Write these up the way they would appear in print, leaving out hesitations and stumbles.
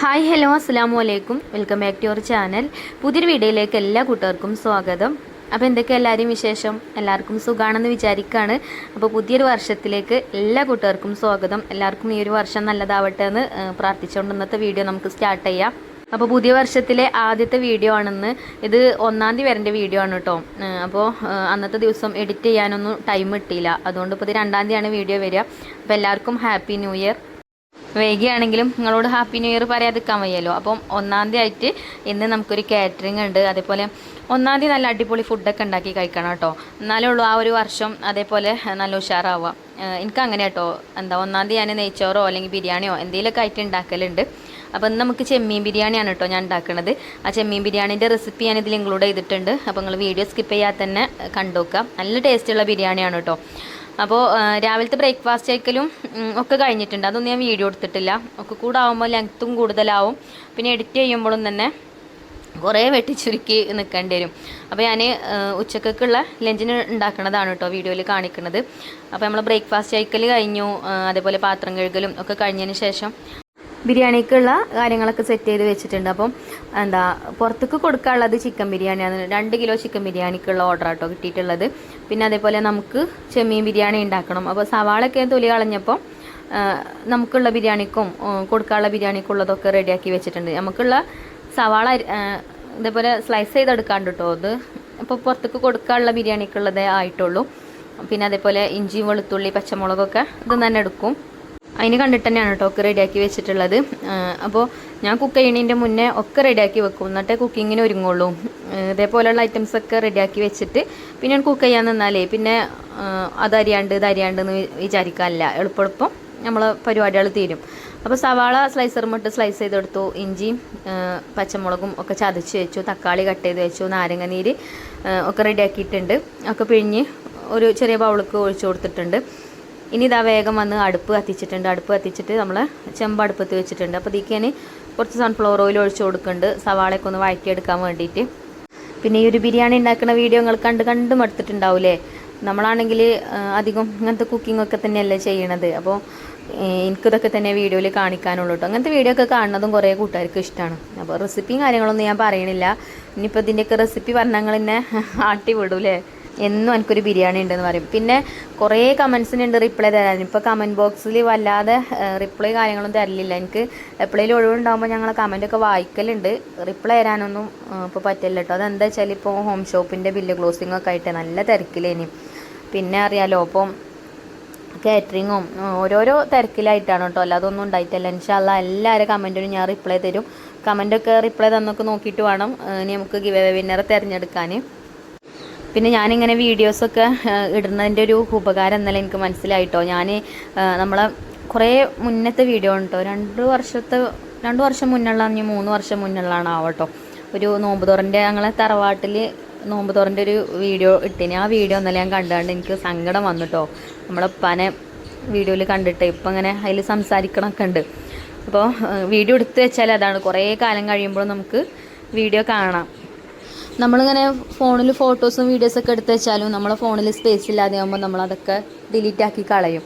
Hi hello അസ്സലാമു അലൈക്കും welcome back to your channel. പുതിയൊരു വീഡിയോയിലേക്ക് എല്ലാ കൂട്ടുകാർക്കും സ്വാഗതം. അപ്പോൾ എന്തൊക്കെ എല്ലാവരും വിശേഷം? എല്ലാവർക്കും സുഖമാണെന്ന് വിചാരിക്കുകയാണ്. അപ്പോൾ പുതിയൊരു വർഷത്തിലേക്ക് എല്ലാ കൂട്ടുകാർക്കും സ്വാഗതം. എല്ലാവർക്കും ഈ ഒരു വർഷം നല്ലതാവട്ടെ എന്ന് പ്രാർത്ഥിച്ചുകൊണ്ട് ഇന്നത്തെ വീഡിയോ നമുക്ക് സ്റ്റാർട്ട് ചെയ്യാം. അപ്പോൾ പുതിയ വർഷത്തിലെ ആദ്യത്തെ വീഡിയോ ആണെന്ന്. ഇത് 1-ാം തീയതി വരേണ്ട വീഡിയോ ആണ് കേട്ടോ. അപ്പോൾ അന്നത്തെ ദിവസം എഡിറ്റ് ചെയ്യാനൊന്നും ടൈം കിട്ടിയില്ല. അതുകൊണ്ട് ഇപ്പോൾ ഇത് 2-ാം തീയതിയാണ് വീഡിയോ വരിക. അപ്പോൾ എല്ലാവർക്കും ഹാപ്പി ന്യൂ ഇയർ. വൈകിയാണെങ്കിലും നിങ്ങളോട് ഹാപ്പി ന്യൂ ഇയർ പറയാതിരിക്കാൻ വയ്യല്ലോ. അപ്പം 1-ാം തീയതി ആയിട്ട് ഇന്ന് നമുക്കൊരു കാറ്ററിംഗ് ഉണ്ട്. അതേപോലെ 1-ാം തീയതി നല്ല അടിപൊളി ഫുഡൊക്കെ ഉണ്ടാക്കി കഴിക്കണം കേട്ടോ. എന്നാലേ ഉള്ളൂ ആ ഒരു വർഷം അതേപോലെ നല്ല ഉഷാറാവുക. എനിക്ക് അങ്ങനെ കേട്ടോ. 1-ാം തീയതി ഞാൻ നെയ്ച്ചോറോ അല്ലെങ്കിൽ ബിരിയാണിയോ എന്തെങ്കിലുമൊക്കെ ആയിട്ട് ഉണ്ടാക്കലുണ്ട്. അപ്പോൾ ഇന്ന് നമുക്ക് ചെമ്മീൻ ബിരിയാണിയാണ് കേട്ടോ ഞാൻ ഉണ്ടാക്കുന്നത്. ആ ചെമ്മീൻ ബിരിയാണീൻ്റെ റെസിപ്പി ഞാൻ ഇതിൽ ഇൻക്ലൂഡ് ചെയ്തിട്ടുണ്ട്. അപ്പോൾ നിങ്ങൾ വീഡിയോ സ്കിപ്പ് ചെയ്യാതെ തന്നെ കണ്ടുനോക്കുക. നല്ല ടേസ്റ്റുള്ള ബിരിയാണിയാണ് കേട്ടോ. അപ്പോൾ രാവിലത്തെ ബ്രേക്ക്ഫാസ്റ്റ് കഴിക്കലും ഒക്കെ കഴിഞ്ഞിട്ടുണ്ട്. അതൊന്നും ഞാൻ വീഡിയോ എടുത്തിട്ടില്ല. ഒക്കെ കൂടെ ആകുമ്പോൾ ലെങ്ത്തും കൂടുതലാവും. പിന്നെ എഡിറ്റ് ചെയ്യുമ്പോഴും തന്നെ കുറേ വെട്ടിച്ചുരുക്കി നിൽക്കേണ്ടി വരും. അപ്പോൾ ഞാൻ ഉച്ചക്കുള്ള ലഞ്ചിന് ഉണ്ടാക്കുന്നതാണ് കേട്ടോ വീഡിയോയിൽ കാണിക്കുന്നത്. അപ്പോൾ നമ്മൾ ബ്രേക്ക്ഫാസ്റ്റ് കഴിക്കൽ കഴിഞ്ഞു. അതേപോലെ പാത്രം കഴുകലും ഒക്കെ കഴിഞ്ഞതിന് ശേഷം ബിരിയാണിക്കുള്ള കാര്യങ്ങളൊക്കെ സെറ്റ് ചെയ്ത് വെച്ചിട്ടുണ്ട്. അപ്പം പുറത്തേക്ക് കൊടുക്കാനുള്ളത് ചിക്കൻ ബിരിയാണിയാണ്. 2 കിലോ ചിക്കൻ ബിരിയാണിക്കുള്ള ഓർഡർ ആട്ടോ കിട്ടിയിട്ടുള്ളത്. പിന്നെ അതേപോലെ നമുക്ക് ചെമ്മീൻ ബിരിയാണി ഉണ്ടാക്കണം. അപ്പോൾ സവാളൊക്കെ തൊലി കളഞ്ഞപ്പോൾ നമുക്കുള്ള ബിരിയാണിക്കും കൊടുക്കാനുള്ള ബിരിയാണിക്കുള്ളതൊക്കെ റെഡിയാക്കി വെച്ചിട്ടുണ്ട്. നമുക്കുള്ള സവാള ഇതേപോലെ സ്ലൈസ് ചെയ്തെടുക്കാണ്ട് കേട്ടോ. അത് ഇപ്പോൾ പുറത്തേക്ക് കൊടുക്കാനുള്ള ബിരിയാണിക്കുള്ളതേ ആയിട്ടുള്ളൂ. പിന്നെ അതേപോലെ ഇഞ്ചി വെളുത്തുള്ളി പച്ചമുളകൊക്കെ ഇത് തന്നെ എടുക്കും. അതിന് കണ്ടിട്ട് തന്നെയാണ് കേട്ടോ ഒക്കെ റെഡിയാക്കി വെച്ചിട്ടുള്ളത്. അപ്പോൾ ഞാൻ കുക്ക് ചെയ്യുന്നതിൻ്റെ മുന്നേ ഒക്കെ റെഡിയാക്കി വെക്കും. എന്നിട്ടേ കുക്കിങ്ങിന് ഒരുങ്ങുള്ളൂ. ഇതേപോലെയുള്ള ഐറ്റംസൊക്കെ റെഡിയാക്കി വെച്ചിട്ട് പിന്നെ കുക്ക് ചെയ്യാൻ നിന്നാലേ പിന്നെ അതരിയാണ്ട് ഇതരിയാണ്ടെന്ന് വിചാരിക്കാനില്ല. എളുപ്പം നമ്മൾ പരിപാടികൾ തീരും. അപ്പോൾ സവാള സ്ലൈസറുമിട്ട് സ്ലൈസ് ചെയ്തെടുത്തു. ഇഞ്ചിയും പച്ചമുളകും ഒക്കെ ചതച്ച് വെച്ചു. തക്കാളി കട്ട് ചെയ്ത് വെച്ചു. നാരങ്ങ നീര് ഒക്കെ റെഡിയാക്കിയിട്ടുണ്ട്. ഒക്കെ പിഴിഞ്ഞ് ഒരു ചെറിയ ബൗൾക്ക് ഒഴിച്ചു കൊടുത്തിട്ടുണ്ട്. ഇനി ഇതാ വേഗം വന്ന് അടുപ്പ് കത്തിച്ചിട്ടുണ്ട്. അടുപ്പ് കത്തിച്ചിട്ട് നമ്മൾ ചെമ്പ് അടുപ്പത്ത് വെച്ചിട്ടുണ്ട്. അപ്പോൾ ഇതിലേക്ക് കുറച്ച് സൺഫ്ലവർ ഓയിൽ ഒഴിച്ച് കൊടുക്കുന്നുണ്ട്. സവാളയൊക്കെ ഒന്ന് വഴറ്റിയെടുക്കാൻ വേണ്ടിയിട്ട്. പിന്നെ ഈ ഒരു ബിരിയാണി ഉണ്ടാക്കുന്ന വീഡിയോ നിങ്ങൾ കണ്ടും എടുത്തിട്ടുണ്ടാവില്ലേ. നമ്മളാണെങ്കിൽ അധികം ഇങ്ങനത്തെ കുക്കിങ്ങൊക്കെ തന്നെയല്ലേ ചെയ്യണത്. അപ്പോൾ എനിക്കിതൊക്കെ തന്നെ വീഡിയോയിൽ കാണിക്കാനുള്ളൂ കേട്ടോ. അങ്ങനത്തെ വീഡിയോ ഒക്കെ കാണുന്നതും കുറേ കൂട്ടുകാർക്ക് ഇഷ്ടമാണ്. അപ്പോൾ റെസിപ്പിയും കാര്യങ്ങളൊന്നും ഞാൻ പറയണില്ല. ഇനിയിപ്പോൾ ഇതിൻ്റെയൊക്കെ റെസിപ്പി പറഞ്ഞാൽ നിങ്ങൾ എന്നെ ആട്ടി വിടൂലേ. എന്നും എനിക്കൊരു ബിരിയാണി ഉണ്ടെന്ന് പറയും. പിന്നെ കുറേ കമൻസിനുണ്ട് റിപ്ലൈ തരാൻ. ഇപ്പോൾ കമൻറ്റ് ബോക്സിൽ വല്ലാതെ റിപ്ലൈ കാര്യങ്ങളൊന്നും തരലില്ല. എനിക്ക് എപ്പോഴേലും ഒഴിവുണ്ടാകുമ്പോൾ ഞങ്ങൾ കമൻറ്റൊക്കെ വായിക്കലുണ്ട്. റിപ്ലൈ തരാനൊന്നും ഇപ്പോൾ പറ്റില്ല കേട്ടോ. അതെന്താ വെച്ചാൽ ഇപ്പോൾ ഹോം ഷോപ്പിൻ്റെ ബില്ല് ക്ലോസിംഗ് ഒക്കെ ആയിട്ട് നല്ല തിരക്കിലേനി. പിന്നെ അറിയാലോ ഇപ്പം കാറ്ററിങ്ങും ഓരോരോ തിരക്കിലായിട്ടാണ് കേട്ടോ. അല്ലാതൊന്നും ഉണ്ടായിട്ടില്ല. ഇൻഷാ അല്ലാഹ് എല്ലാവരും കമൻറ്റിനും ഞാൻ റിപ്ലൈ തരും. കമൻറ്റൊക്കെ റിപ്ലൈ തന്നൊക്കെ നോക്കിയിട്ട് വേണം ഇനി നമുക്ക് ഗിവ് അവേ വിന്നറെ തിരഞ്ഞെടുക്കാൻ. പിന്നെ ഞാനിങ്ങനെ വീഡിയോസൊക്കെ ഇടുന്നതിൻ്റെ ഒരു ഉപകാരം എന്നല്ല എനിക്ക് മനസ്സിലായിട്ടോ. ഞാൻ നമ്മളെ കുറേ മുന്നത്തെ വീഡിയോ ഉണ്ടോ 2 വർഷം മുന്നുള്ള 3 വർഷം മുന്നുള്ളതാണ് ആവട്ടോ. ഒരു നോമ്പ് തുറൻ്റെ ഞങ്ങളെ തറവാട്ടിൽ നോമ്പ് തുറൻ്റെ ഒരു വീഡിയോ ഇട്ടിന്. ആ വീഡിയോ ഒന്നല്ല ഞാൻ കണ്ടുകൊണ്ട് എനിക്ക് സങ്കടം വന്നിട്ടോ. നമ്മളെ ഉപ്പാനെ വീഡിയോയിൽ കണ്ടിട്ട് ഇപ്പം അങ്ങനെ അതിൽ സംസാരിക്കണമൊക്കെ ഉണ്ട്. അപ്പോൾ വീഡിയോ എടുത്ത് വെച്ചാൽ അതാണ് കുറേ കാലം കഴിയുമ്പോൾ നമുക്ക് വീഡിയോ കാണാം. നമ്മളിങ്ങനെ ഫോണിൽ ഫോട്ടോസും വീഡിയോസൊക്കെ എടുത്ത് വെച്ചാലും നമ്മളെ ഫോണിൽ സ്പേസ് ഇല്ലാതെ ആകുമ്പോൾ നമ്മളതൊക്കെ ഡിലീറ്റ് ആക്കി കളയും.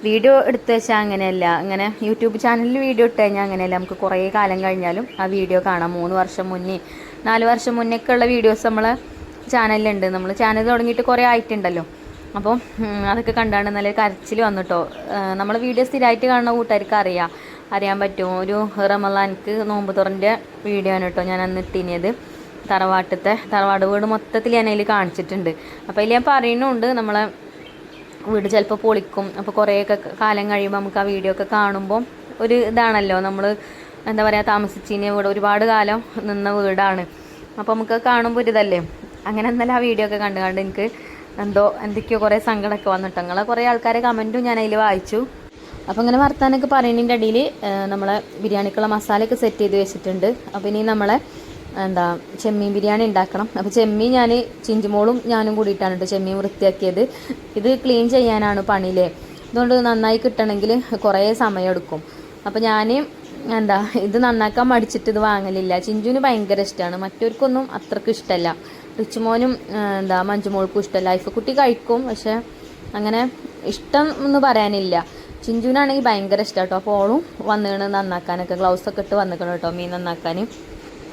വീഡിയോ എടുത്ത് വെച്ചാൽ അങ്ങനെയല്ല. അങ്ങനെ യൂട്യൂബ് ചാനലിൽ വീഡിയോ ഇട്ട് കഴിഞ്ഞാൽ അങ്ങനെയല്ല. നമുക്ക് കുറേ കാലം കഴിഞ്ഞാലും ആ വീഡിയോ കാണാം. 3 വർഷം മുന്നേ 4 വർഷം മുന്നേയൊക്കെ ഉള്ള വീഡിയോസ് നമ്മളെ ചാനലിലുണ്ട്. നമ്മൾ ചാനൽ തുടങ്ങിയിട്ട് കുറേ ആയിട്ടുണ്ടല്ലോ. അപ്പോൾ അതൊക്കെ കണ്ടാണ് നല്ല കരച്ചിൽ വന്നിട്ടോ. നമ്മൾ വീഡിയോ സ്ഥിരമായിട്ട് കാണുന്ന കൂട്ടുകാർക്ക് അറിയാൻ പറ്റും. ഒരു റമളാൻക്ക് നോമ്പ് തുറൻ്റെ വീഡിയോ ആണ് കേട്ടോ ഞാൻ അന്ന് ഇട്ടിനിയത്. തറവാട് വീട് മൊത്തത്തിൽ ഞാൻ അതിൽ കാണിച്ചിട്ടുണ്ട്. അപ്പോൾ അതിൽ ഞാൻ പറയുന്നുണ്ട് നമ്മളെ വീട് ചിലപ്പോൾ പൊളിക്കും. അപ്പോൾ കുറേയൊക്കെ കാലം കഴിയുമ്പോൾ നമുക്ക് ആ വീഡിയോ ഒക്കെ കാണുമ്പോൾ ഒരു ഇതാണല്ലോ. നമ്മൾ എന്താ പറയുക താമസിച്ചിന് വീട് ഒരുപാട് കാലം നിന്ന വീടാണ്. അപ്പോൾ നമുക്ക് കാണുമ്പോൾ ഒരു ഇതല്ലേ. അങ്ങനെ എന്നാലും ആ വീഡിയോ ഒക്കെ കണ്ട് എനിക്ക് എന്തൊക്കെയോ കുറേ സങ്കടമൊക്കെ വന്നിട്ട് അങ്ങനെ കുറേ ആൾക്കാരെ കമൻറ്റും ഞാൻ അതിൽ വായിച്ചു. അപ്പോൾ ഇങ്ങനെ വർത്താനൊക്കെ പറയുന്നതിൻ്റെ ഇടയിൽ നമ്മളെ ബിരിയാണിക്കുള്ള മസാലയൊക്കെ സെറ്റ് ചെയ്ത് വെച്ചിട്ടുണ്ട്. അപ്പോൾ ഇനി നമ്മളെ ചെമ്മീൻ ബിരിയാണി ഉണ്ടാക്കണം. അപ്പോൾ ചെമ്മീൻ ഞാൻ ചിഞ്ചുമോളും ഞാനും കൂടിയിട്ടാണ് കേട്ടോ ചെമ്മീൻ വൃത്തിയാക്കിയത്. ഇത് ക്ലീൻ ചെയ്യാനാണ് പണിയില്ലേ. അതുകൊണ്ട് നന്നായി കിട്ടണമെങ്കിൽ കുറേ സമയം എടുക്കും. അപ്പോൾ ഞാൻ ഇത് നന്നാക്കാൻ മടിച്ചിട്ട് ഇത് വാങ്ങലില്ല. ചിഞ്ചുവിന് ഭയങ്കര ഇഷ്ടമാണ്. മറ്റവർക്കൊന്നും അത്രയ്ക്ക് ഇഷ്ടമല്ല. റിച്ചുമോനും മഞ്ജുമോൾക്കും ഇഷ്ടമല്ല. ഐഫക്കുട്ടി കഴിക്കും, പക്ഷെ അങ്ങനെ ഇഷ്ടം എന്ന് പറയാനില്ല. ചിഞ്ചുവിനാണെങ്കിൽ ഭയങ്കര ഇഷ്ടം കേട്ടോ. അപ്പോൾ ഓളും വന്നിട്ട് നന്നാക്കാനൊക്കെ ഗ്ലൗസൊക്കെ ഇട്ട് വന്നിക്കണം കേട്ടോ മീൻ നന്നാക്കാൻ.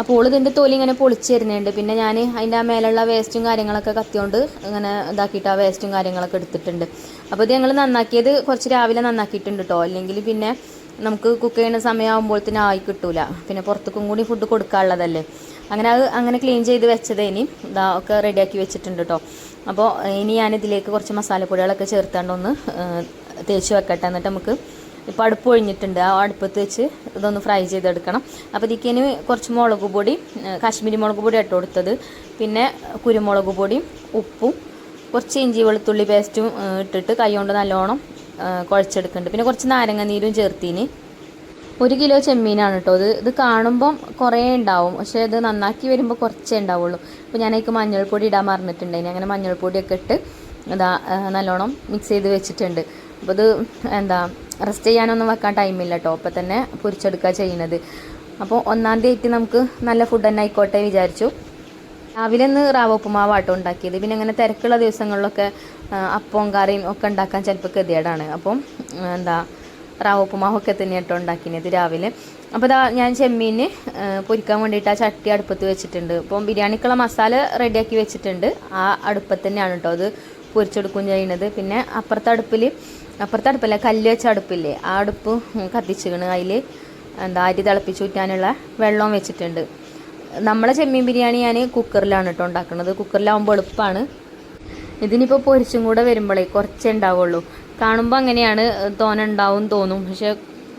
അപ്പോൾ ഓൾ ഇതിൻ്റെ തൊലി ഇങ്ങനെ പൊളിച്ച് തരുന്നുണ്ട്. പിന്നെ ഞാൻ അതിൻ്റെ ആ മേലുള്ള വേസ്റ്റും കാര്യങ്ങളൊക്കെ കത്തിയോണ്ട് ഇങ്ങനെ ഇതാക്കിയിട്ട് ആ വേസ്റ്റും കാര്യങ്ങളൊക്കെ എടുത്തിട്ടുണ്ട്. അപ്പോൾ ഇത് ഞങ്ങൾ നന്നാക്കിയത് കുറച്ച് രാവിലെ നന്നാക്കിയിട്ടുണ്ട് കേട്ടോ. അല്ലെങ്കിൽ പിന്നെ നമുക്ക് കുക്ക് ചെയ്യുന്ന സമയമാകുമ്പോഴത്തേനും ആയി കിട്ടൂല. പിന്നെ പുറത്തേക്കും കൂടി ഫുഡ് കൊടുക്കാനുള്ളതല്ലേ. അങ്ങനെ ക്ലീൻ ചെയ്ത് വെച്ചതേനി ഇതാ ഒക്കെ റെഡിയാക്കി വെച്ചിട്ടുണ്ട് കേട്ടോ. അപ്പോൾ ഇനി ഞാനിതിലേക്ക് കുറച്ച് മസാലപ്പൊടികളൊക്കെ ചേർത്താണ്ടൊന്ന് തേച്ച് വെക്കട്ടെ. എന്നിട്ട് നമുക്ക് ഇപ്പോൾ അടുപ്പ് ഒഴിഞ്ഞിട്ടുണ്ട്, ആ അടുപ്പത്ത് വെച്ച് ഇതൊന്ന് ഫ്രൈ ചെയ്തെടുക്കണം. അപ്പോൾ ഇതിന് കുറച്ച് മുളക് പൊടി, കാശ്മീരി മുളക് പൊടി ഇട്ട് കൊടുത്തത്, പിന്നെ കുരുമുളക് പൊടിയും ഉപ്പും കുറച്ച് ഇഞ്ചി വെളുത്തുള്ളി പേസ്റ്റും ഇട്ടിട്ട് കൈ കൊണ്ട് നല്ലോണം കുഴച്ചെടുക്കുന്നുണ്ട്. പിന്നെ കുറച്ച് നാരങ്ങ നീരും ചേർത്തിന്. 1 കിലോ ചെമ്മീനാണ് കേട്ടോ. ഇത് കാണുമ്പം കുറേ ഉണ്ടാവും, പക്ഷേ ഇത് നന്നാക്കി വരുമ്പോൾ കുറച്ചേ ഉണ്ടാവുള്ളൂ. അപ്പോൾ ഞാനതിലേക്ക് മഞ്ഞൾപ്പൊടി ഇടാൻ മറന്നിട്ടുണ്ടായിന്. അങ്ങനെ മഞ്ഞൾപ്പൊടിയൊക്കെ ഇട്ട് നല്ലോണം മിക്സ് ചെയ്ത് വെച്ചിട്ടുണ്ട്. അപ്പോൾ ഇത് റെസ്റ്റ് ചെയ്യാനൊന്നും വെക്കാൻ ടൈമില്ല കേട്ടോ. അപ്പോൾ തന്നെ പൊരിച്ചെടുക്കുക ചെയ്യുന്നത്. അപ്പോൾ 1-ാം തീയതി നമുക്ക് നല്ല ഫുഡ് തന്നെ ആയിക്കോട്ടെ വിചാരിച്ചു. രാവിലെ ഒന്ന് റാവ ഉപ്പുമാവാട്ടോ ഉണ്ടാക്കിയത്. പിന്നെ അങ്ങനെ തിരക്കുള്ള ദിവസങ്ങളിലൊക്കെ അപ്പവും കറിയും ഒക്കെ ഉണ്ടാക്കാൻ ചിലപ്പോൾ ഗതികേടാണ്. അപ്പം റാവ ഉപ്പുമാവൊക്കെ തന്നെയാട്ടോ ഉണ്ടാക്കിയത് രാവിലെ. അപ്പോൾ ഞാൻ ചെമ്മീന് പൊരിക്കാൻ വേണ്ടിയിട്ട് ആ ചട്ടി അടുപ്പത്ത് വെച്ചിട്ടുണ്ട്. അപ്പം ബിരിയാണിക്കുള്ള മസാല റെഡിയാക്കി വെച്ചിട്ടുണ്ട്. ആ അടുപ്പത്ത് തന്നെയാണ് കേട്ടോ അത് പൊരിച്ചെടുക്കുകയും ചെയ്യുന്നത്. പിന്നെ അപ്പുറത്തെ അടുപ്പല്ല, കല്ല് വെച്ച അടുപ്പില്ലേ, ആ അടുപ്പ് കത്തിച്ചിക്കണ്. അതിൽ അരി തിളപ്പിച്ചൂറ്റാനുള്ള വെള്ളവും വെച്ചിട്ടുണ്ട്. നമ്മളെ ചെമ്മീൻ ബിരിയാണി ഞാൻ കുക്കറിലാണ് കേട്ടോ ഉണ്ടാക്കുന്നത്. കുക്കറിലാവുമ്പോൾ എളുപ്പമാണ്. ഇതിനിപ്പോൾ പൊരിച്ചും കൂടെ വരുമ്പോഴേ കുറച്ചേ ഉണ്ടാവുള്ളൂ. കാണുമ്പോൾ അങ്ങനെയാണ് ഉണ്ടാവും തോന്നും, പക്ഷെ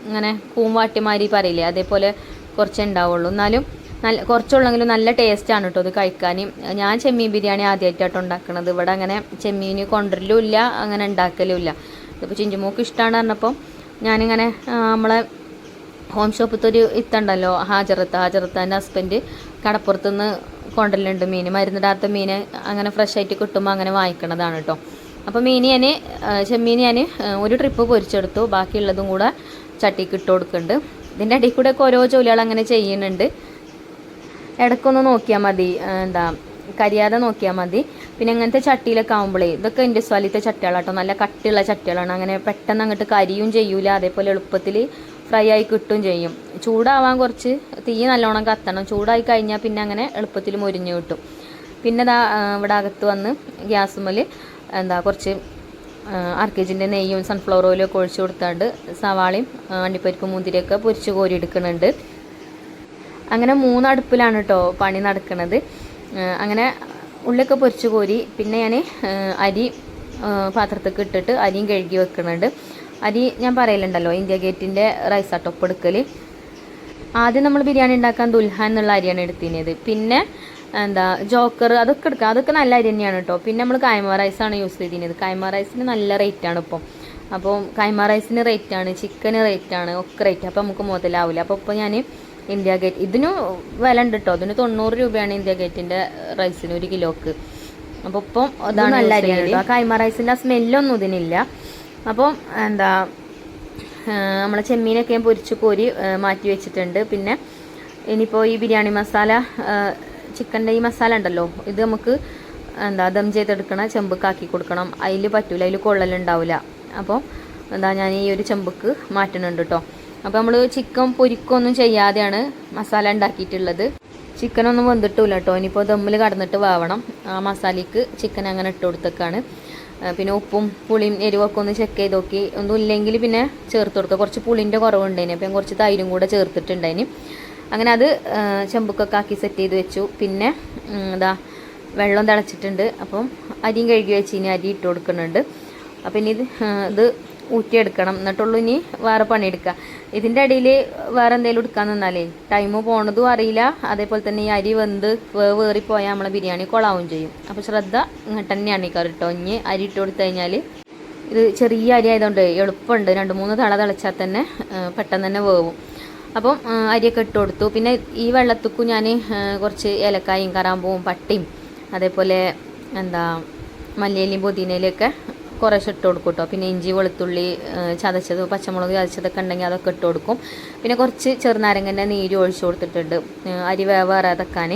ഇങ്ങനെ കൂമ്പാട്ടിമാരി പറയില്ലേ, അതേപോലെ കുറച്ചേ ഉണ്ടാവുള്ളൂ. എന്നാലും കുറച്ചുള്ളെങ്കിലും നല്ല ടേസ്റ്റാണ് കേട്ടോ ഇത് കഴിക്കാൻ. ഞാൻ ചെമ്മീൻ ബിരിയാണി ആദ്യമായിട്ടാട്ടോ ഉണ്ടാക്കുന്നത്. ഇവിടെ അങ്ങനെ ചെമ്മീൻ കൊണ്ടുവരലും ഇല്ല, അങ്ങനെ ഉണ്ടാക്കലും ഇല്ല. ഇപ്പോൾ ചിഞ്ചുമോക്ക് ഇഷ്ടമാണ് പറഞ്ഞപ്പോൾ ഞാനിങ്ങനെ നമ്മളെ ഹോം ഷോപ്പത്തെ ഒരു ഇത്തുണ്ടല്ലോ, ഹാജറത്താൻ്റെ ഹസ്ബൻഡ് കടപ്പുറത്തുനിന്ന് കൊണ്ടുവരലുണ്ട് മീൻ, മരുന്നിടാത്ത മീൻ അങ്ങനെ ഫ്രഷ് ആയിട്ട് കിട്ടുമ്പോൾ അങ്ങനെ വാങ്ങിക്കണതാണ് കേട്ടോ. അപ്പോൾ ചെമ്മീൻ ഞാൻ ഒരു ട്രിപ്പ് പൊരിച്ചെടുത്തു. ബാക്കിയുള്ളതും കൂടെ ചട്ടിക്ക് ഇട്ട് കൊടുക്കുന്നുണ്ട്. ഇതിൻ്റെ ഇടയിൽ കൂടെ ഒക്കെ ഓരോ ജോലികൾ അങ്ങനെ ചെയ്യുന്നുണ്ട്. ഇടയ്ക്കൊന്ന് നോക്കിയാൽ മതി, കരിയാതെ നോക്കിയാൽ മതി. പിന്നെ അങ്ങനത്തെ ചട്ടിയിലൊക്കെ ആകുമ്പോഴേ, ഇതൊക്കെ ഇൻഡസ്വാലിത്തെ ചട്ടികളാട്ടോ, നല്ല കട്ടിയുള്ള ചട്ടികളാണ്. അങ്ങനെ പെട്ടെന്ന് അങ്ങോട്ട് കരിയും ചെയ്യൂല, അതേപോലെ എളുപ്പത്തിൽ ഫ്രൈ ആയി കിട്ടും ചെയ്യും. ചൂടാവാൻ കുറച്ച് തീ നല്ലോണം കത്തണം. ചൂടായി കഴിഞ്ഞാൽ പിന്നെ അങ്ങനെ എളുപ്പത്തിൽ മൊരിഞ്ഞ് കിട്ടും. പിന്നെ ഇവിടെ അകത്ത് വന്ന് ഗ്യാസുമ്മൽ കുറച്ച് അർക്കേജിൻ്റെ നെയ്യും സൺഫ്ലവർ ഓയിലും ഒക്കെ ഒഴിച്ച് കൊടുത്താണ്ട് സവാളയും അണ്ടിപ്പരിപ്പും മുന്തിരിയൊക്കെ പൊരിച്ച് കോരി എടുക്കുന്നുണ്ട്. അങ്ങനെ 3 അടുപ്പിലാണ് കേട്ടോ പണി നടക്കുന്നത്. അങ്ങനെ ഉള്ളിയൊക്കെ പൊരിച്ച് കോരി പിന്നെ ഞാൻ അരി പാത്രത്തേക്ക് ഇട്ടിട്ട് അരിയും കഴുകി വെക്കുന്നുണ്ട്. അരി ഞാൻ പറയലുണ്ടല്ലോ, ഇന്ത്യ ഗേറ്റിൻ്റെ റൈസാട്ടോ എടുക്കൽ. ആദ്യം നമ്മൾ ബിരിയാണി ഉണ്ടാക്കാൻ ദുൽഹാൻ എന്നുള്ള അരിയാണ് എടുത്തിരുന്നത്. പിന്നെ ജോക്കർ അതൊക്കെ എടുക്കാം, അതൊക്കെ നല്ല അരി തന്നെയാണ് കേട്ടോ. പിന്നെ നമ്മൾ കൈമ റൈസാണ് യൂസ് ചെയ്തിരുന്നത്. കൈമ റൈസിന് നല്ല റേറ്റാണ് ഇപ്പം. അപ്പോൾ കൈമ റൈസിന് റേറ്റാണ്, ചിക്കന് റേറ്റാണ്, ഒക്കെ റേറ്റ്. അപ്പോൾ നമുക്ക് മുതലാവില്ല. അപ്പോൾ ഇപ്പോൾ ഞാൻ ഇന്ത്യ ഗേറ്റ്, ഇതിന് വില ഉണ്ട് കേട്ടോ. അതിന് 90 രൂപയാണ് ഇന്ത്യ ഗേറ്റിൻ്റെ റൈസിന് 1 കിലോക്ക്. അപ്പോൾ ഇപ്പം അതാണ് നല്ല അരിയാണ് കേട്ടോ. ആ കൈമ റൈസിൻ്റെ ആ സ്മെല്ലൊന്നും ഇതിനില്ല. അപ്പം നമ്മളെ ചെമ്മീനൊക്കെ പൊരിച്ച് കോരി മാറ്റി വെച്ചിട്ടുണ്ട്. പിന്നെ ഇനിയിപ്പോൾ ഈ ബിരിയാണി മസാല, ചിക്കൻ്റെ ഈ മസാല ഉണ്ടല്ലോ, ഇത് നമുക്ക് ദം ചെയ്തെടുക്കണ ചെമ്പക്കാക്കി കൊടുക്കണം. അതിൽ പറ്റൂല, അതിൽ കൊള്ളലുണ്ടാവില്ല. അപ്പോൾ ഞാൻ ഈ ഒരു ചെമ്പക്ക് മാറ്റുന്നുണ്ട് കേട്ടോ. അപ്പോൾ നമ്മൾ ചിക്കൻ പൊരിക്കൊന്നും ചെയ്യാതെയാണ് മസാല ഉണ്ടാക്കിയിട്ടുള്ളത്. ചിക്കനൊന്നും വെന്തിട്ടില്ല കേട്ടോ. ഇനിയിപ്പോൾ ദമ്മിൽ കടന്നിട്ട് വേവണം. ആ മസാലയ്ക്ക് ചിക്കൻ അങ്ങനെ ഇട്ട് കൊടുത്തേക്കാണ്. പിന്നെ ഉപ്പും പുളിയും എരിവൊക്കെ ഒന്ന് ചെക്ക് ചെയ്ത് നോക്കി. ഒന്നും ഇല്ലെങ്കിൽ പിന്നെ ചേർത്ത് കൊടുക്കുക. കുറച്ച് പുളിൻ്റെ കുറവുണ്ടായിന്, അപ്പം കുറച്ച് തൈരും കൂടെ ചേർത്തിട്ടുണ്ടായിന്. അങ്ങനെ അത് ചെമ്പക്കൊക്കെ ആക്കി സെറ്റ് ചെയ്ത് വെച്ചു. പിന്നെ വെള്ളം തിളച്ചിട്ടുണ്ട്. അപ്പം അരിയും കഴുകി വെച്ച് ഇനി അരി ഇട്ട് കൊടുക്കുന്നുണ്ട്. അപ്പം ഇനി ഇത് ഊറ്റിയെടുക്കണം, എന്നിട്ടുള്ളൂ ഇനി വേറെ പണിയെടുക്കുക. ഇതിൻ്റെ ഇടയിൽ വേറെ എന്തെങ്കിലും എടുക്കാൻ നിന്നാലേ ടൈം പോണതും അറിയില്ല. അതേപോലെ തന്നെ ഈ അരി വെന്ത് വേറിപ്പോയാൽ നമ്മളെ ബിരിയാണി കൊളാവും ചെയ്യും. അപ്പോൾ ശ്രദ്ധ ഇങ്ങോട്ട് തന്നെയാണ് ഈ കറി കേട്ടോ. ഇനി അരി ഇട്ട് കൊടുത്തു കഴിഞ്ഞാൽ ഇത് ചെറിയ അരി ആയതുകൊണ്ട് എളുപ്പമുണ്ട്. 2-3 തള തിളച്ചാൽ തന്നെ പെട്ടെന്ന് തന്നെ വേവും. അപ്പം അരിയൊക്കെ ഇട്ട് കൊടുത്തു. പിന്നെ ഈ വെള്ളത്തിക്കും ഞാൻ കുറച്ച് ഏലക്കായും കറാമ്പൂവും പട്ടയും അതേപോലെ മല്ലിയിലയും പുതിനയിലൊക്കെ കുറേശ്ശെ ഇട്ട് കൊടുക്കും കേട്ടോ. പിന്നെ ഇഞ്ചി വെളുത്തുള്ളി ചതച്ചത്, പച്ചമുളക് ചതച്ചതൊക്കെ ഉണ്ടെങ്കിൽ അതൊക്കെ ഇട്ട് കൊടുക്കും. പിന്നെ കുറച്ച് ചെറുനാരങ്ങൻ്റെ നീര് ഒഴിച്ച് കൊടുത്തിട്ടുണ്ട് അരി വേവാറാതെക്കാൻ.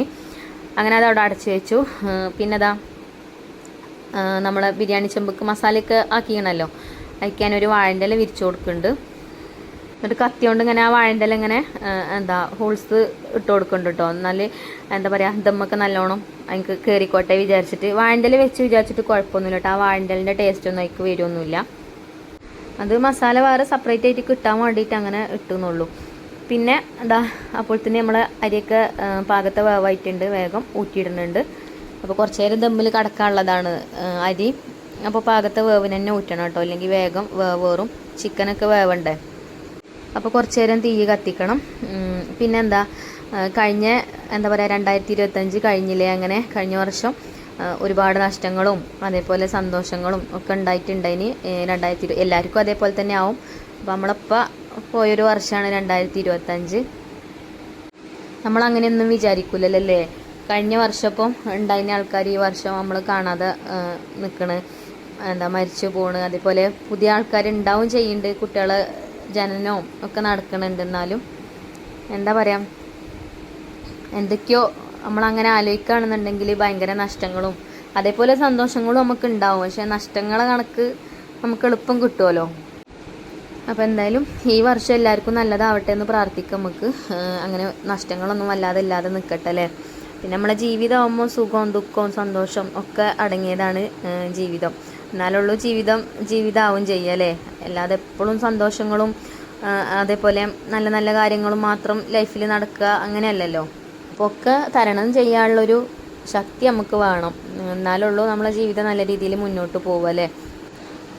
അങ്ങനെ അതവിടെ അടച്ച് വെച്ചു. പിന്നെ നമ്മളെ ബിരിയാണി ചെമ്പക്ക് മസാലയൊക്കെ ആക്കിക്കണല്ലോ, അതിക്കാനൊരു വാഴൻ്റെ ഇല വിരിച്ചു കൊടുക്കുന്നുണ്ട്. എന്നിട്ട് കത്തി കൊണ്ട് ഇങ്ങനെ ആ വാഴൻ്റെ ഇല ഇങ്ങനെ ഹോൾസ് ഇട്ട് കൊടുക്കുന്നുണ്ട് കേട്ടോ. എന്നാൽ എന്താ പറയുക, ദമ്മൊക്കെ നല്ലോണം അതിക്ക് കയറിക്കോട്ടെ വിചാരിച്ചിട്ട്. വാഴൻ്റെ ഇല വെച്ച് വിചാരിച്ചിട്ട് കുഴപ്പമൊന്നുമില്ല കേട്ടോ. ആ വാഴൻ്റെ ഇലേൻ്റെ ടേസ്റ്റ് ഒന്നും അതിക്ക് വരുമൊന്നുമില്ല. അത് മസാല വേറെ സെപ്പറേറ്റ് ആയിട്ട് കിട്ടാൻ വേണ്ടിയിട്ട് അങ്ങനെ ഇട്ടുന്നുള്ളൂ. പിന്നെ എന്താ അപ്പോൾ തന്നെ നമ്മൾ അരിയൊക്കെ പാകത്തെ വേവായിട്ടുണ്ട്, വേഗം ഊറ്റിയിടുന്നുണ്ട്. അപ്പോൾ കുറച്ച് നേരം ദമ്മിൽ കടക്കാനുള്ളതാണ് അരി. അപ്പോൾ പാകത്തെ വേവിന് തന്നെ ഊറ്റണം കേട്ടോ, അല്ലെങ്കിൽ വേഗം വേവേറും. ചിക്കനൊക്കെ വേവണ്ടേ. അപ്പോൾ കുറച്ച് നേരം തീ കത്തിക്കണം. പിന്നെ കഴിഞ്ഞ എന്താ പറയുക 2025 കഴിഞ്ഞില്ലേ, അങ്ങനെ കഴിഞ്ഞ വർഷം ഒരുപാട് നഷ്ടങ്ങളും അതേപോലെ സന്തോഷങ്ങളും ഒക്കെ ഉണ്ടായിട്ടുണ്ടായിന്. എല്ലാവർക്കും അതേപോലെ തന്നെ ആവും. അപ്പോൾ നമ്മളിപ്പോൾ പോയൊരു വർഷമാണ് 2025. നമ്മളങ്ങനെയൊന്നും വിചാരിക്കില്ലല്ലേ. കഴിഞ്ഞ വർഷം ഇപ്പം ഉണ്ടായിരുന്ന ആൾക്കാർ ഈ വർഷം നമ്മൾ കാണാതെ നിൽക്കണ്, മരിച്ചു പോണ്. അതേപോലെ പുതിയ ആൾക്കാർ ഉണ്ടാവും ചെയ്യുന്നുണ്ട്, കുട്ടികളെ ജനനവും ഒക്കെ നടക്കുന്നുണ്ട്. എന്നാലും എന്താ പറയുക, എന്തൊക്കെയോ നമ്മളങ്ങനെ ആലോചിക്കുകയാണെന്നുണ്ടെങ്കിൽ ഭയങ്കര നഷ്ടങ്ങളും അതേപോലെ സന്തോഷങ്ങളും നമുക്ക് ഉണ്ടാവും. പക്ഷേ നഷ്ടങ്ങളെ കണക്ക് നമുക്ക് എളുപ്പം കിട്ടുമല്ലോ. അപ്പോൾ എന്തായാലും ഈ വർഷം എല്ലാവർക്കും നല്ലതാവട്ടെ എന്ന് പ്രാർത്ഥിക്കാം നമുക്ക്. അങ്ങനെ നഷ്ടങ്ങളൊന്നും വല്ലാതെ ഇല്ലാതെ നിൽക്കട്ടെ അല്ലേ. പിന്നെ നമ്മളെ ജീവിതമാകുമ്പോൾ സുഖവും ദുഃഖവും സന്തോഷവും ഒക്കെ അടങ്ങിയതാണ് ജീവിതം. എന്നാലുള്ളൂ ജീവിതമാവും ചെയ്യുക അല്ലേ. അല്ലാതെ എപ്പോഴും സന്തോഷങ്ങളും അതേപോലെ നല്ല നല്ല കാര്യങ്ങളും മാത്രം ലൈഫിൽ നടക്കുക അങ്ങനെയല്ലല്ലോ. അപ്പോൾ ഒക്കെ തരണം ചെയ്യാനുള്ളൊരു ശക്തി നമുക്ക് വേണം. എന്നാലുള്ളൂ നമ്മളെ ജീവിതം നല്ല രീതിയിൽ മുന്നോട്ട് പോകുക അല്ലേ.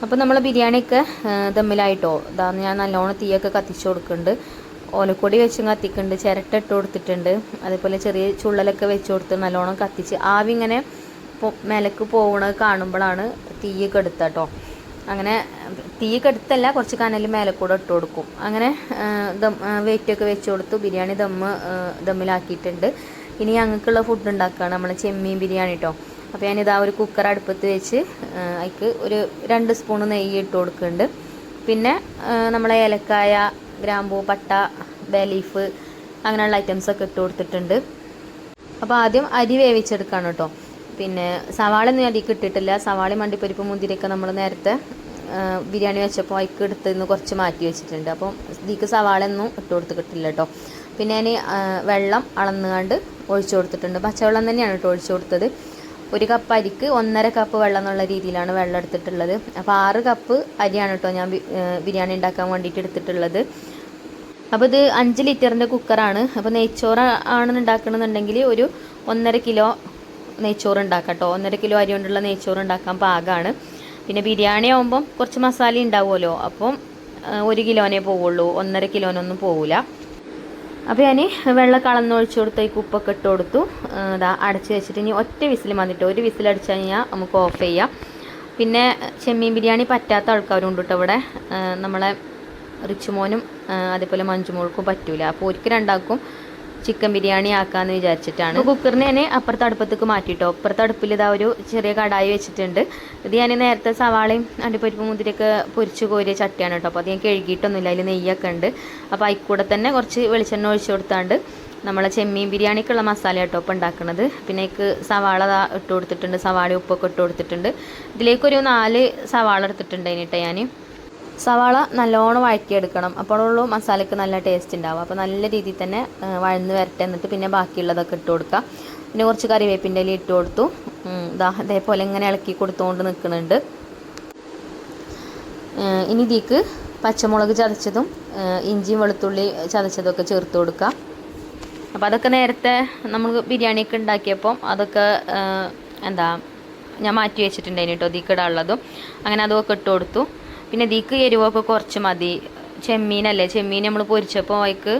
അപ്പോൾ നമ്മൾ ബിരിയാണിയൊക്കെ ദമ്മിലായിട്ടോ. ഞാൻ നല്ലോണം തീയൊക്കെ കത്തിച്ചു കൊടുക്കുന്നുണ്ട്. ഓലക്കൊടി വെച്ചും കത്തിക്കുന്നുണ്ട്, ചിരട്ട ഇട്ട് കൊടുത്തിട്ടുണ്ട്. അതേപോലെ ചെറിയ ചുള്ളലൊക്കെ വെച്ച് കൊടുത്ത് നല്ലോണം കത്തിച്ച് ആവി ഇങ്ങനെ മേലേക്ക് പോകണത് കാണുമ്പോഴാണ് തീ കെടുത്തുക കേട്ടോ. അങ്ങനെ തീ കെടുത്തല്ല, കുറച്ച് കനൽ മേലെ കൂടെ ഇട്ട് കൊടുക്കും. അങ്ങനെ വെയിറ്റൊക്കെ വെച്ച് കൊടുത്തു. ബിരിയാണി ദമ്മിലാക്കിയിട്ടുണ്ട്. ഇനി ഞങ്ങൾക്കുള്ള ഫുഡ് ഉണ്ടാക്കുകയാണ്, നമ്മൾ ചെമ്മീൻ ബിരിയാണി കേട്ടോ. അപ്പോൾ ഞാനിതാ ഒരു കുക്കർ അടുപ്പത്ത് വെച്ച് അതിക്ക് ഒരു 2 സ്പൂൺ നെയ്യ് ഇട്ട് കൊടുക്കുന്നുണ്ട്. പിന്നെ നമ്മളെ ഏലക്കായ, ഗ്രാമ്പൂ, പട്ട, ബേ ലീഫ് അങ്ങനെയുള്ള ഐറ്റംസൊക്കെ ഇട്ട് കൊടുത്തിട്ടുണ്ട്. അപ്പോൾ ആദ്യം അരി വേവിച്ചെടുക്കുകയാണ് കേട്ടോ. പിന്നെ സവാളയൊന്നും അതിലേക്ക് ഇട്ടിട്ടില്ല. സവാളയും മണ്ടിപ്പരിപ്പ് മുന്തിരിയൊക്കെ നമ്മൾ നേരത്തെ ബിരിയാണി വെച്ചപ്പോൾ അതിക്ക് എടുത്തുനിന്ന് കുറച്ച് മാറ്റി വെച്ചിട്ടുണ്ട്. അപ്പം ഇതിലേക്ക് സവാളയൊന്നും ഇട്ട് കൊടുത്തിട്ടില്ല കേട്ടോ. പിന്നെ ഞാൻ വെള്ളം അളന്നുകൊണ്ട് ഒഴിച്ചു കൊടുത്തിട്ടുണ്ട്. പച്ചവെള്ളം തന്നെയാണ് കേട്ടോ ഒഴിച്ചു കൊടുത്തത്. 1 കപ്പ് അരിക്ക് 1.5 കപ്പ് വെള്ളം എന്നുള്ള രീതിയിലാണ് വെള്ളം എടുത്തിട്ടുള്ളത്. അപ്പോൾ 6 കപ്പ് അരിയാണ് കേട്ടോ ഞാൻ ബിരിയാണി ഉണ്ടാക്കാൻ വേണ്ടിയിട്ട് എടുത്തിട്ടുള്ളത്. അപ്പോൾ ഇത് 5 ലിറ്ററിൻ്റെ കുക്കറാണ്. അപ്പോൾ നെയ്ച്ചോറ് ആണ് ഉണ്ടാക്കണമെന്നുണ്ടെങ്കിൽ ഒരു 1.5 കിലോ നെയ്ച്ചോറ് ഉണ്ടാക്കാം കേട്ടോ. 1.5 കിലോ അരി കൊണ്ടുള്ള നെയ്ച്ചോറ് ഉണ്ടാക്കാൻ പാകമാണ്. പിന്നെ ബിരിയാണി ആകുമ്പം കുറച്ച് മസാല ഉണ്ടാവുമല്ലോ, അപ്പം 1 കിലോനേ പോവുള്ളൂ, 1.5 കിലോനൊന്നും പോവില്ല. അപ്പോൾ ഞാൻ വെള്ളം കളന്നൊഴിച്ച് കൊടുത്ത് ഈ ഉപ്പൊക്കെ ഇട്ട് കൊടുത്തു. അടച്ച് വെച്ചിട്ട് ഇനി ഒറ്റ വിസിൽ വന്നിട്ട് 1 വിസിൽ അടിച്ചു കഴിഞ്ഞാൽ നമുക്ക് ഓഫ് ചെയ്യാം. പിന്നെ ചെമ്മീൻ ബിരിയാണി പറ്റാത്ത ആൾക്കാരുണ്ട് കേട്ടോ ഇവിടെ. നമ്മളെ റിച്ചുമോനും അതേപോലെ മഞ്ജുമോൾക്കും പറ്റൂല. അപ്പോൾ ഒരിക്കൽ രണ്ടാക്കും ചിക്കൻ ബിരിയാണി ആക്കാമെന്ന് വിചാരിച്ചിട്ടാണ്. കുക്കറിന് ഞാൻ അപ്പുറത്തെ അടുപ്പത്തേക്ക് മാറ്റിയിട്ടോ. അപ്പുറത്തെ അടുപ്പിൽ ഇതാ ഒരു ചെറിയ കടായി വെച്ചിട്ടുണ്ട്. ഇത് ഞാൻ നേരത്തെ സവാളയും അണ്ടിപ്പരിപ്പ് മുന്തിരിയൊക്കെ പൊരിച്ച് കോരിയ ചട്ടിയാണ് കേട്ടോ. അപ്പോൾ അത് ഞാൻ കഴുകിയിട്ടൊന്നുമില്ല, അതിൽ നെയ്യൊക്കെ ഉണ്ട്. അപ്പോൾ അതിൽക്കൂടെ തന്നെ കുറച്ച് വെളിച്ചെണ്ണ ഒഴിച്ച് കൊടുത്താണ്ട് നമ്മളെ ചെമ്മീൻ ബിരിയാണിക്കുള്ള മസാല കേട്ടോ ഇപ്പോൾ ഉണ്ടാക്കുന്നത്. പിന്നെ അതിക്ക് സവാള ഇട്ട് കൊടുത്തിട്ടുണ്ട്, സവാള ഉപ്പൊക്കെ ഇട്ട് കൊടുത്തിട്ടുണ്ട്. ഇതിലേക്കൊരു 4 സവാള എടുത്തിട്ടുണ്ട് അതിനിട്ട് ഞാൻ. സവാള നല്ലോണം വഴറ്റിയെടുക്കണം, അപ്പോഴുള്ളൂ മസാലയ്ക്ക് നല്ല ടേസ്റ്റ് ഉണ്ടാവും. അപ്പോൾ നല്ല രീതിയിൽ തന്നെ വഴന്ന് വരട്ടെ. എന്നിട്ട് പിന്നെ ബാക്കിയുള്ളതൊക്കെ ഇട്ട് കൊടുക്കുക. പിന്നെ കുറച്ച് കറിവേപ്പിൻ്റെ ഇല ഇട്ട് കൊടുത്തു. അതേപോലെ ഇങ്ങനെ ഇളക്കി കൊടുത്തുകൊണ്ട് നിൽക്കുന്നുണ്ട്. ഇനി ഇതിക്ക് പച്ചമുളക് ചതച്ചതും ഇഞ്ചിയും വെളുത്തുള്ളി ചതച്ചതൊക്കെ ചേർത്ത് കൊടുക്കുക. അപ്പോൾ അതൊക്കെ നേരത്തെ നമ്മൾ ബിരിയാണിയൊക്കെ ഉണ്ടാക്കിയപ്പം അതൊക്കെ ഞാൻ മാറ്റി വെച്ചിട്ടുണ്ടായിന് കേട്ടോ ഇതിക്ക് ഇടാനുള്ളതും. അങ്ങനെ അതൊക്കെ ഇട്ട് കൊടുത്തു. പിന്നെ ഇതിക്ക് എരിവൊക്കെ കുറച്ച് മതി. ചെമ്മീനല്ലേ, ചെമ്മീൻ നമ്മൾ പൊരിച്ചപ്പോൾ അതിക്ക്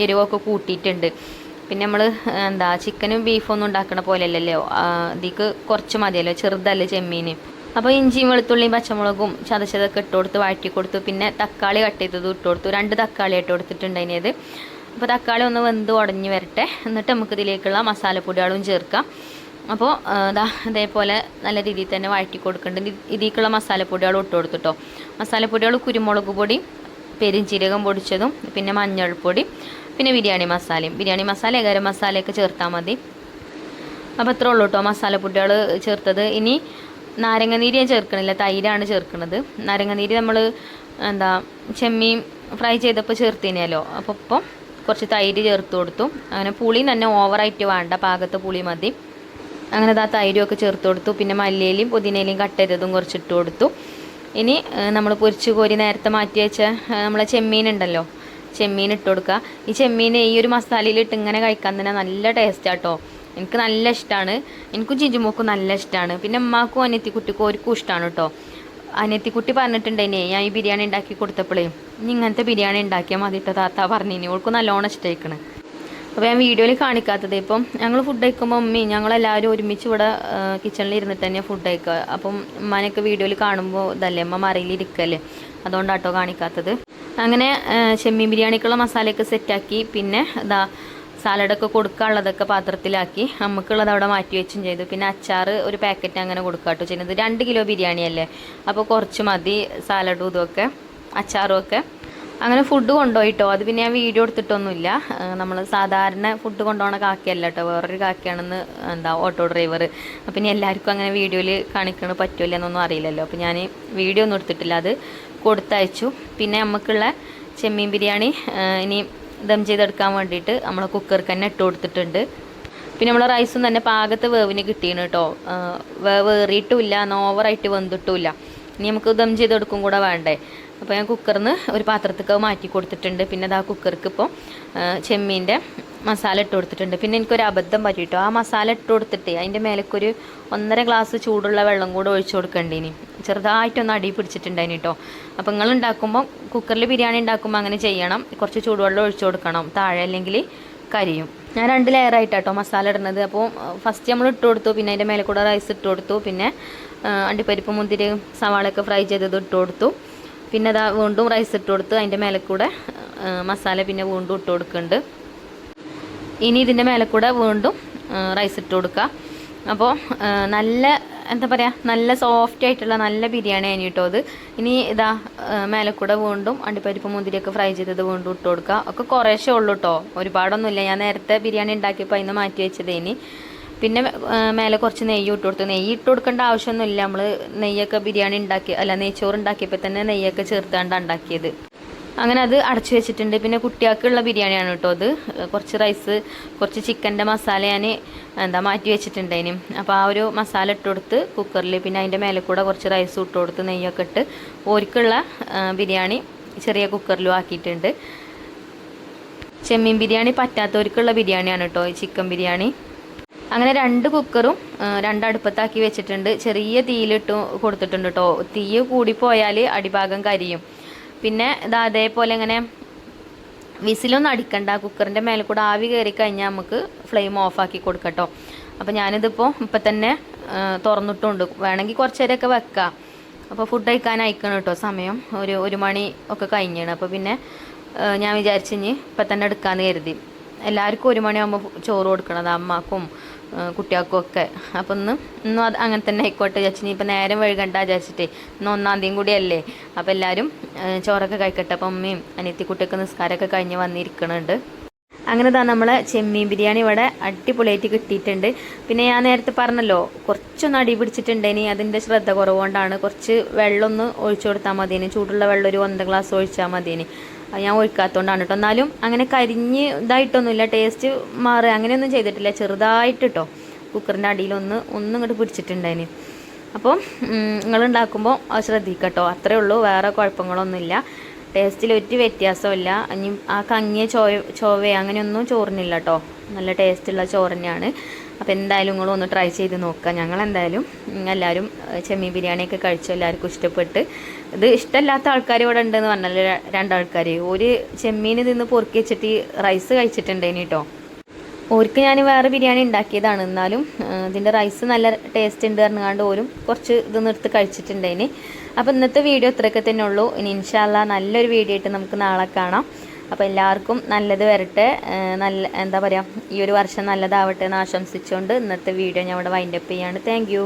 എരിവൊക്കെ കൂട്ടിയിട്ടുണ്ട്. പിന്നെ നമ്മൾ ചിക്കനും ബീഫൊന്നും ഉണ്ടാക്കണ പോലെയല്ലല്ലോ, ഇതിക്ക് കുറച്ച് മതിയല്ലോ, ചെറുതല്ലേ ചെമ്മീൻ. അപ്പോൾ ഇഞ്ചിയും വെളുത്തുള്ളിയും പച്ചമുളകും ചതച്ചതൊക്കെ ഇട്ട് കൊടുത്ത് വഴറ്റി കൊടുത്തു. പിന്നെ തക്കാളി കട്ട് ചെയ്തത് ഇട്ട് കൊടുത്തു. 2 തക്കാളി ഇട്ട് കൊടുത്തിട്ടുണ്ട് അതിനത്. അപ്പോൾ തക്കാളി ഒന്ന് വെന്ത് ഉടഞ്ഞ് വരട്ടെ. എന്നിട്ട് നമുക്ക് ഇതിലേക്കുള്ള മസാലപ്പൊടികളും ചേർക്കാം. അപ്പോൾ അതേപോലെ നല്ല രീതിയിൽ തന്നെ വഴറ്റി കൊടുക്കുന്നുണ്ട്. ഇതിലേക്കുള്ള മസാലപ്പൊടികളും ഇട്ട് കൊടുത്തിട്ടോ. മസാലപ്പൊടികൾ കുരുമുളക് പൊടി, പെരിഞ്ചീരകം പൊടിച്ചതും, പിന്നെ മഞ്ഞൾപ്പൊടി, പിന്നെ ബിരിയാണി മസാല ഗരം മസാലയൊക്കെ ചേർത്താൽ മതി. അപ്പോൾ ഇത്രേ ഉള്ളൂ കേട്ടോ മസാലപ്പൊടികൾ ചേർത്തത്. ഇനി നാരങ്ങനീര് ഞാൻ ചേർക്കണില്ല, തൈരാണ് ചേർക്കുന്നത്. നാരങ്ങനീര് നമ്മൾ എന്താ ചെമ്മീൻ ഫ്രൈ ചെയ്തപ്പോൾ ചേർത്തിനല്ലോ, അപ്പോൾ ഇപ്പം കുറച്ച് തൈര് ചേർത്ത് കൊടുത്തു. അങ്ങനെ പുളി തന്നെ ഓവറായിട്ട് വേണ്ട, പാകത്തെ പുളി മതി. അങ്ങനെ ആ തൈരുമൊക്കെ ചേർത്ത് കൊടുത്തു. പിന്നെ മല്ലിയിലയും പുതിനയിലയും കട്ട് ചെയ്തതും കുറച്ചിട്ട് കൊടുത്തു. ഇനി നമ്മൾ പൊരിച്ച് കോരി നേരത്തെ മാറ്റി വെച്ച നമ്മളെ ചെമ്മീൻ ഉണ്ടല്ലോ, ചെമ്മീൻ ഇട്ട് കൊടുക്കുക. ഈ ചെമ്മീൻ ഈ ഒരു മസാലയിലിട്ട് ഇങ്ങനെ കഴിക്കാൻ തന്നെ നല്ല ടേസ്റ്റാട്ടോ. എനിക്ക് നല്ല ഇഷ്ടമാണ്, എനിക്കും ചിഞ്ചുമോക്കും നല്ല ഇഷ്ടമാണ്. പിന്നെ ഉമ്മാക്കും അനിയത്തിക്കുട്ടിക്കും ഓർക്കും ഇഷ്ടമാണ് കേട്ടോ. അനിയത്തിക്കുട്ടി പറഞ്ഞിട്ടുണ്ടെന്നെ ഞാൻ ഈ ബിരിയാണി ഉണ്ടാക്കി കൊടുത്തപ്പോഴേ ഇനി ഇങ്ങനത്തെ ബിരിയാണി ഉണ്ടാക്കിയാൽ മതിട്ടോ താത്ത പറഞ്ഞിനി, ഓൾക്ക് നല്ലോണം ഇഷ്ടമായിക്കണ്. അപ്പോൾ ഞാൻ വീഡിയോയിൽ കാണിക്കാത്തത്, ഇപ്പം ഞങ്ങൾ ഫുഡ് കഴിക്കുമ്പോൾ ഉമ്മയും ഞങ്ങളെല്ലാവരും ഒരുമിച്ച് ഇവിടെ കിച്ചണിൽ ഇരുന്നിട്ട് തന്നെയാണ് ഫുഡ് കഴിക്കുക. അപ്പം ഉമ്മാനൊക്കെ വീഡിയോയിൽ കാണുമ്പോൾ ഇതല്ലേ അമ്മ മറയിലിരിക്കല്ലേ, അതുകൊണ്ടാട്ടോ കാണിക്കാത്തത്. അങ്ങനെ ചെമ്മീൻ ബിരിയാണിക്കുള്ള മസാലയൊക്കെ സെറ്റാക്കി. പിന്നെ ഇതാ സാലഡൊക്കെ കൊടുക്കാനുള്ളതൊക്കെ പാത്രത്തിലാക്കി നമുക്കുള്ളത് അവിടെ മാറ്റി വെച്ചും ചെയ്തു. പിന്നെ അച്ചാർ ഒരു പാക്കറ്റ് അങ്ങനെ കൊടുക്കാട്ടോ ചെയ്യുന്നത്. 2 കിലോ ബിരിയാണിയല്ലേ, അപ്പോൾ കുറച്ച് മതി സാലഡും ഇതൊക്കെ അച്ചാറും ഒക്കെ. അങ്ങനെ ഫുഡ് കൊണ്ടുപോയിട്ടോ. അത് പിന്നെ ഞാൻ വീഡിയോ എടുത്തിട്ടൊന്നുമില്ല. നമ്മൾ സാധാരണ ഫുഡ് കൊണ്ടുപോകണ കാക്കയല്ല കേട്ടോ, വേറൊരു കാക്കയാണെന്ന് എന്താ ഓട്ടോ ഡ്രൈവർ. അപ്പം ഇനി എല്ലാവർക്കും അങ്ങനെ വീഡിയോയിൽ കാണിക്കണ പറ്റില്ല എന്നൊന്നും അറിയില്ലല്ലോ, അപ്പോൾ ഞാൻ വീഡിയോ ഒന്നും എടുത്തിട്ടില്ല, അത് കൊടുത്തയച്ചു. പിന്നെ നമുക്കുള്ള ചെമ്മീൻ ബിരിയാണി ഇനി ദം ചെയ്തെടുക്കാൻ വേണ്ടിയിട്ട് നമ്മൾ കുക്കർക്ക് തന്നെ ഇട്ട് കൊടുത്തിട്ടുണ്ട്. പിന്നെ നമ്മൾ റൈസും തന്നെ പാകത്തെ വേവിന് കിട്ടിയാണ് കേട്ടോ, വേവ് ഏറിയിട്ടുമില്ല എന്നാൽ ഓവറായിട്ട് വെന്തിട്ടുമില്ല. ഇനി നമുക്ക് ദം ചെയ്തെടുക്കും കൂടെ വേണ്ടേ. അപ്പോൾ ഞാൻ കുക്കറിന് ഒരു പാത്രത്തേക്ക് മാറ്റി കൊടുത്തിട്ടുണ്ട്. പിന്നെ അത് ആ കുക്കർക്ക് ഇപ്പോൾ ചെമ്മീൻ്റെ മസാല ഇട്ട് കൊടുത്തിട്ടുണ്ട്. പിന്നെ എനിക്കൊരു അബദ്ധം പറ്റിയിട്ടോ, ആ മസാല ഇട്ട് കൊടുത്തിട്ട് അതിൻ്റെ മേലേക്കൊരു 1.5 ഗ്ലാസ് ചൂടുള്ള വെള്ളം കൂടെ ഒഴിച്ചു കൊടുക്കേണ്ടീനി. ചെറുതായിട്ടൊന്ന് അടി പിടിച്ചിട്ടുണ്ടായിന് കേട്ടോ. അപ്പോൾ നിങ്ങൾ ഉണ്ടാക്കുമ്പോൾ കുക്കറിൽ ബിരിയാണി ഉണ്ടാക്കുമ്പോൾ അങ്ങനെ ചെയ്യണം, കുറച്ച് ചൂടുവെള്ളം ഒഴിച്ചു കൊടുക്കണം താഴെ, അല്ലെങ്കിൽ കരിയും. ഞാൻ 2 ലെയറായിട്ടാട്ടോ മസാല ഇടുന്നത്. അപ്പോൾ ഫസ്റ്റ് നമ്മൾ ഇട്ട് കൊടുത്തു, പിന്നെ അതിൻ്റെ മേലെ കൂടെ റൈസ് ഇട്ട് കൊടുത്തു, പിന്നെ അണ്ടിപ്പരിപ്പ് മുന്തിരി സവാളയൊക്കെ ഫ്രൈ ചെയ്തത് ഇട്ട് കൊടുത്തു. പിന്നെ അതാ വീണ്ടും റൈസ് ഇട്ട് കൊടുത്ത് അതിൻ്റെ മേലെ കൂടെ മസാല പിന്നെ വീണ്ടും ഇട്ട് കൊടുക്കുന്നുണ്ട്. ഇനി ഇതിൻ്റെ മേലെ കൂടെ വീണ്ടും റൈസ് ഇട്ട് കൊടുക്കുക. അപ്പോൾ നല്ല എന്താ പറയുക, നല്ല സോഫ്റ്റ് ആയിട്ടുള്ള നല്ല ബിരിയാണി ആയിരുന്നു കേട്ടോ അത്. ഇനി ഇതാ മേലെ കൂടെ വീണ്ടും അണ്ടിപ്പരിപ്പ് മുന്തിരിയൊക്കെ ഫ്രൈ ചെയ്തത് വീണ്ടും ഇട്ട് കൊടുക്കുക. ഒക്കെ കുറേശ്ശേ ഉള്ളൂ കേട്ടോ, ഒരുപാടൊന്നുമില്ല. ഞാൻ നേരത്തെ ബിരിയാണി ഉണ്ടാക്കിയപ്പോൾ അതിന് മാറ്റി വെച്ചതേനി. പിന്നെ മേലെ കുറച്ച് നെയ്യ് ഇട്ട് കൊടുത്തു. നെയ്യ് ഇട്ട് കൊടുക്കേണ്ട ആവശ്യമൊന്നുമില്ല, നമ്മൾ നെയ്യൊക്കെ ബിരിയാണി നെയ്ച്ചോറ് ഉണ്ടാക്കിയപ്പോൾ തന്നെ നെയ്യൊക്കെ ചേർത്താണ്ട് ഉണ്ടാക്കിയത്. അങ്ങനെ അത് അടച്ചു വെച്ചിട്ടുണ്ട്. പിന്നെ കുട്ടികൾക്കുള്ള ബിരിയാണിയാണ് കേട്ടോ അത്. കുറച്ച് റൈസ്, കുറച്ച് ചിക്കൻ്റെ മസാല ഞാൻ മാറ്റി വെച്ചിട്ടുണ്ടേന്. അപ്പോൾ ആ ഒരു മസാല ഇട്ട് കൊടുത്ത് കുക്കറിൽ, പിന്നെ അതിൻ്റെ മേലെ കൂടെ കുറച്ച് റൈസ് ഇട്ട് കൊടുത്ത് നെയ്യൊക്കെ ഇട്ട് ഓർക്കുള്ള ബിരിയാണി ചെറിയ കുക്കറിലും ആക്കിയിട്ടുണ്ട്. ചെമ്മീൻ ബിരിയാണി പറ്റാത്തവർക്കുള്ള ബിരിയാണിയാണ് കേട്ടോ ഈ ചിക്കൻ ബിരിയാണി. അങ്ങനെ 2 കുക്കറും 2 അടുപ്പത്താക്കി വെച്ചിട്ടുണ്ട്. ചെറിയ തീയിലിട്ട് കൊടുത്തിട്ടുണ്ട് കേട്ടോ, തീ കൂടിപ്പോയാൽ അടിഭാഗം കരിയും. പിന്നെ ഇത് അതേപോലെ ഇങ്ങനെ വിസിലൊന്നും അടിക്കണ്ട, കുക്കറിൻ്റെ മേലെ കൂടെ ആവി കയറി കഴിഞ്ഞാൽ നമുക്ക് ഫ്ലെയിം ഓഫാക്കി കൊടുക്കട്ടോ. അപ്പോൾ ഞാനിതിപ്പോൾ ഇപ്പം തന്നെ തുറന്നിട്ടുണ്ട്, വേണമെങ്കിൽ കുറച്ച് നേരമൊക്കെ വെക്കാം. അപ്പോൾ ഫുഡ് കഴിക്കാൻ അയക്കണം കേട്ടോ, സമയം ഒരു 1 മണി ഒക്കെ കഴിഞ്ഞാണ്. അപ്പോൾ പിന്നെ ഞാൻ വിചാരിച്ചു ഇനി ഇപ്പം തന്നെ എടുക്കാമെന്ന് കരുതി. എല്ലാവർക്കും 1 മണിയാകുമ്പോൾ ചോറ് കൊടുക്കണത്, അമ്മക്കും കുട്ടികൾക്കും ഒക്കെ. അപ്പം ഇന്നും അത് അങ്ങനെ തന്നെ ആയിക്കോട്ടെ വിചാരിച്ചു. ഇപ്പം നേരം വൈകണ്ട വിചാരിച്ചിട്ടേ, ഇന്ന് 1-ാം തീയതി കൂടിയല്ലേ, അപ്പോൾ എല്ലാവരും ചോറൊക്കെ കഴിക്കട്ടെ. അപ്പം അമ്മയും അനിയത്തിക്കുട്ടിയൊക്കെ നിസ്കാരമൊക്കെ കഴിഞ്ഞ് വന്നിരിക്കണുണ്ട്. അങ്ങനെ തന്നെ നമ്മളെ ചെമ്മീൻ ബിരിയാണി ഇവിടെ അടിപൊളിയായിട്ട് കിട്ടിയിട്ടുണ്ട്. പിന്നെ ഞാൻ നേരത്തെ പറഞ്ഞല്ലോ കുറച്ചൊന്ന് അടി പിടിച്ചിട്ടുണ്ടേനി, അതിൻ്റെ ശ്രദ്ധ കുറവുകൊണ്ടാണ്. കുറച്ച് വെള്ളം ഒന്ന് ഒഴിച്ചു കൊടുത്താൽ മതിയേനി, ചൂടുള്ള വെള്ളം ഒരു 1 ഗ്ലാസ് ഒഴിച്ചാൽ മതിയേനി. ഞാൻ ഒഴിക്കാത്തതുകൊണ്ടാണ് കേട്ടോ. എന്നാലും അങ്ങനെ കരിഞ്ഞ് ഇതായിട്ടൊന്നുമില്ല, ടേസ്റ്റ് മാറുക അങ്ങനെയൊന്നും ചെയ്തിട്ടില്ല. ചെറുതായിട്ട് കേട്ടോ കുക്കറിൻ്റെ അടിയിലൊന്നും ഇങ്ങോട്ട് പിടിച്ചിട്ടുണ്ടായിന്. അപ്പോൾ നിങ്ങളുണ്ടാക്കുമ്പോൾ അത് ശ്രദ്ധിക്കട്ടോ, അത്രേ ഉള്ളൂ, വേറെ കുഴപ്പങ്ങളൊന്നുമില്ല. ടേസ്റ്റിൽ ഒരു വ്യത്യാസമില്ല. ഇനി ആ കങ്ങിയ ചോവയോ അങ്ങനെയൊന്നും ചോറിനില്ല കേട്ടോ, നല്ല ടേസ്റ്റുള്ള ചോറ് തന്നെയാണ്. അപ്പോൾ എന്തായാലും നിങ്ങളൊന്ന് ട്രൈ ചെയ്ത് നോക്കുക. ഞങ്ങളെന്തായാലും എല്ലാവരും ചെമ്മീൻ ബിരിയാണിയൊക്കെ കഴിച്ചു, എല്ലാവർക്കും ഇഷ്ടപ്പെട്ട്. ഇത് ഇഷ്ടമില്ലാത്ത ആൾക്കാർ ഇവിടെ ഉണ്ടെന്ന് പറഞ്ഞാൽ 2 ആൾക്കാർ, ഒരു ചെമ്മീൻ നിന്ന് പൊറുക്കി വെച്ചിട്ട് റൈസ് കഴിച്ചിട്ടുണ്ടേനി കേട്ടോ. ഓർക്ക് ഞാൻ വേറെ ബിരിയാണി ഉണ്ടാക്കിയതാണ്, എന്നാലും ഇതിൻ്റെ റൈസ് നല്ല ടേസ്റ്റ് ഉണ്ട് പറഞ്ഞുകൊണ്ട് ഓരും കുറച്ച് ഇത് നിർത്തി കഴിച്ചിട്ടുണ്ടേനി. അപ്പോൾ ഇന്നത്തെ വീഡിയോ ഇത്രയൊക്കെ തന്നെ ഉള്ളൂ. ഇനി ഇൻഷാ അല്ലാഹ് നല്ലൊരു വീഡിയോ ആയിട്ട് നമുക്ക് നാളെ കാണാം. അപ്പോൾ എല്ലാവർക്കും നല്ലത് വരട്ടെ, എന്താ പറയുക, ഈ ഒരു വർഷം നല്ലതാവട്ടെ എന്ന് ആശംസിച്ചുകൊണ്ട് ഇന്നത്തെ വീഡിയോ ഞാൻ ഇവിടെ വൈൻഡപ്പ് ചെയ്യാണ്. Thank you.